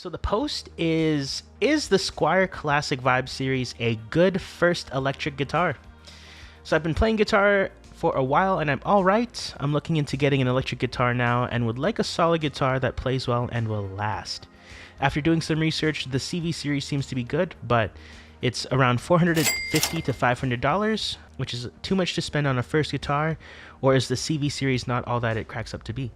So the post is the Squier Classic Vibe Series a good first electric guitar? So I've been playing guitar for a while and I'm all right. I'm looking into getting an electric guitar now and would like a solid guitar that plays well and will last. After doing some research, the CV series seems to be good, but it's around $450 to $500, which is too much to spend on a first guitar, or is the CV series not all that it cracks up to be?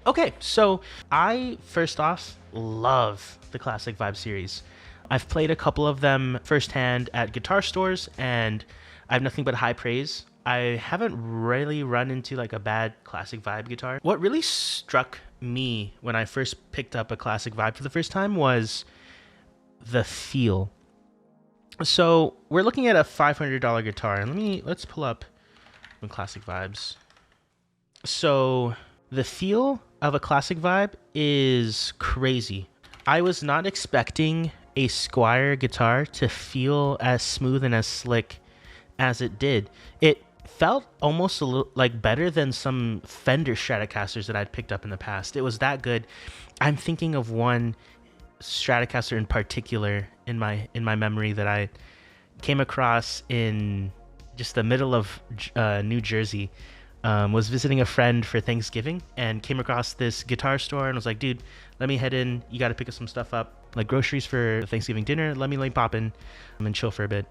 Okay, so I, first off, love the Classic Vibe series. I've played a couple of them firsthand at guitar stores, and I have nothing but high praise. I haven't really run into like a bad Classic Vibe guitar. What really struck me when I first picked up a Classic Vibe for the first time was the feel. So we're looking at a $500 guitar, and let's pull up some Classic Vibes. So the feel of a Classic Vibe is crazy. I was not expecting a Squier guitar to feel as smooth and as slick as it did. It felt almost a little like better than some Fender Stratocasters that I'd picked up in the past. It was that good. I'm thinking of one Stratocaster in particular in my memory that I came across in just the middle of New Jersey. Was visiting a friend for Thanksgiving and came across this guitar store and was like, dude, let me head in. You got to pick up some stuff up, like groceries for Thanksgiving dinner. Let me pop in and chill for a bit.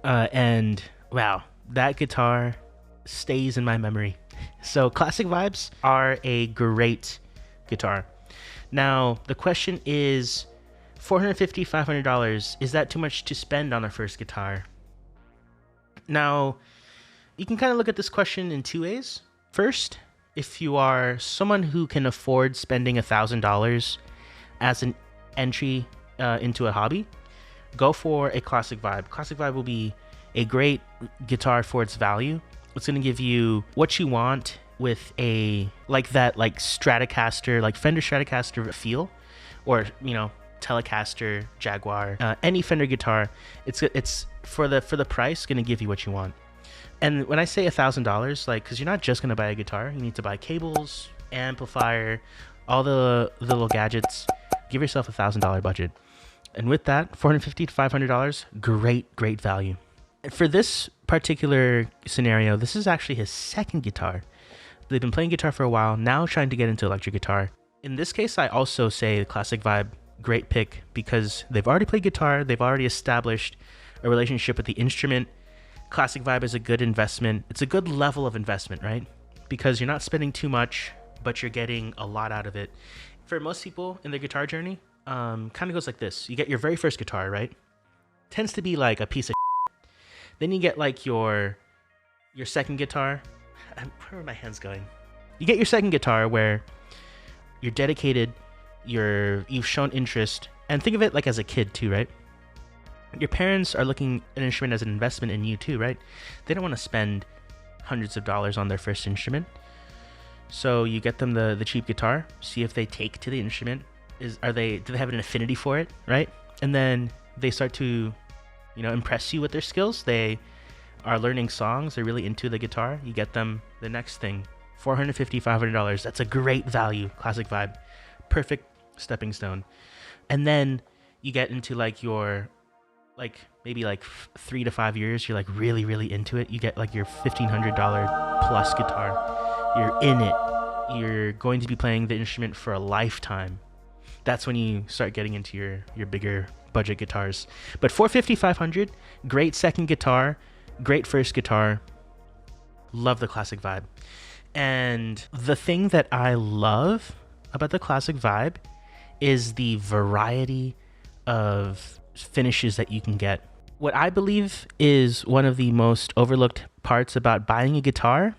And wow, that guitar stays in my memory. So Classic Vibes are a great guitar. Now, the question is, $450, $500, is that too much to spend on a first guitar? Now, you can kind of look at this question in two ways. First, if you are someone who can afford spending $1,000 as an entry into a hobby, go for a Classic Vibe. Classic Vibe will be a great guitar for its value. It's going to give you what you want with a Stratocaster, like Fender Stratocaster feel, or Telecaster, Jaguar, any Fender guitar. It's for the price going to give you what you want. And when I say $1,000, because you're not just going to buy a guitar, you need to buy cables, amplifier, all the little gadgets. Give yourself $1,000 budget. And with that, $450 to $500, great value. And for this particular scenario, this is actually his second guitar. They've been playing guitar for a while, now trying to get into electric guitar. In this case, I also say the Classic Vibe, great pick, because they've already played guitar, they've already established a relationship with the instrument. Classic Vibe is a good investment. It's a good level of investment, right? Because you're not spending too much, but you're getting a lot out of it. For most people in their guitar journey, kind of goes like this. You get your very first guitar, right? Tends to be like a piece of shit. Then you get like your second guitar. Where are my hands going? You get your second guitar where you're dedicated, you've shown interest, and think of it like as a kid too, right? Your parents are looking at an instrument as an investment in you too, right? They don't want to spend hundreds of dollars on their first instrument. So you get them the cheap guitar, see if they take to the instrument. Do they have an affinity for it, right? And then they start to, impress you with their skills. They are learning songs, they're really into the guitar. You get them the next thing, $450, $500. That's a great value, Classic Vibe. Perfect stepping stone. And then you get into maybe 3 to 5 years, you're really into it. You get your $1,500 plus guitar. You're in it. You're going to be playing the instrument for a lifetime. That's when you start getting into your bigger budget guitars. But $450, $500, great second guitar, great first guitar. Love the Classic Vibe. And the thing that I love about the Classic Vibe is the variety of finishes that you can get. What I believe is one of the most overlooked parts about buying a guitar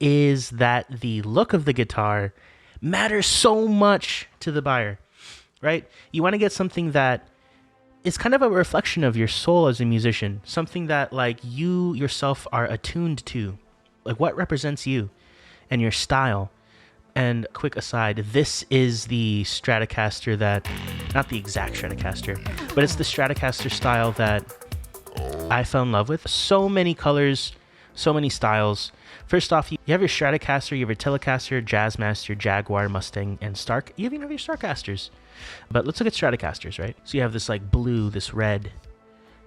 is that the look of the guitar matters so much to the buyer, right? You want to get something that is kind of a reflection of your soul as a musician, something that you yourself are attuned to, what represents you and your style. And quick aside, this is the Stratocaster not the exact Stratocaster, but it's the Stratocaster style that I fell in love with. So many colors, So many styles. First off, you have your Stratocaster, you have your Telecaster, Jazzmaster, Jaguar, Mustang, and Stark. You even have your Starcasters. But let's look at Stratocasters, right? So you have this like blue, this red,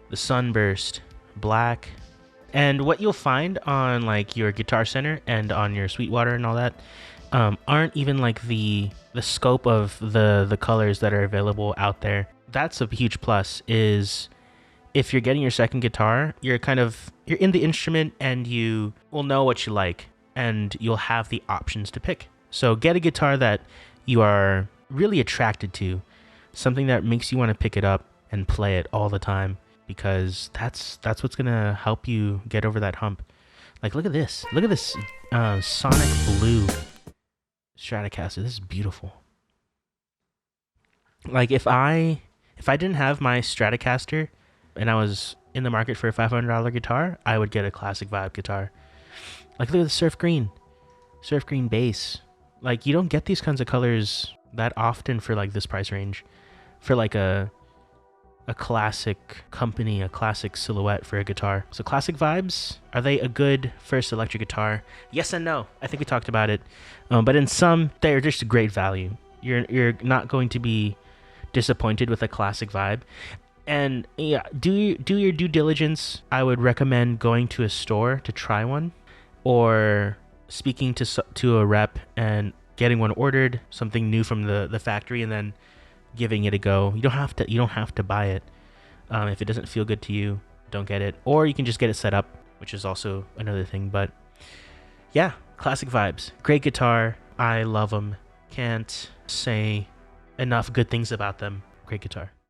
the Sunburst, black. And what you'll find on like your Guitar Center and on your Sweetwater and all that aren't even like the scope of the colors that are available out there. That's a huge plus. Is if you're getting your second guitar, you're in the instrument and you will know what you like and you'll have the options to pick. So get a guitar that you are really attracted to, something that makes you want to pick it up and play it all the time, because that's what's gonna help you get over that hump. Like look at this Sonic Blue Stratocaster. This is beautiful. Like if I didn't have my Stratocaster and I was in the market for a $500 guitar, I would get a Classic Vibe guitar. Like look at the surf green bass. Like you don't get these kinds of colors that often for like this price range, for like a classic company, a classic silhouette for a guitar. So Classic Vibes, are they a good first electric guitar? Yes and no. I think we talked about it, but in some, they're just a great value. You're not going to be disappointed with a Classic Vibe. And yeah, do your due diligence. I would recommend going to a store to try one, or speaking to a rep and getting one ordered, something new from the factory, and then giving it a go. You don't have to buy it. If it doesn't feel good to you, don't get it. Or you can just get it set up, which is also another thing. But yeah, Classic Vibes, great guitar. I love them. Can't say enough good things about them. Great guitar.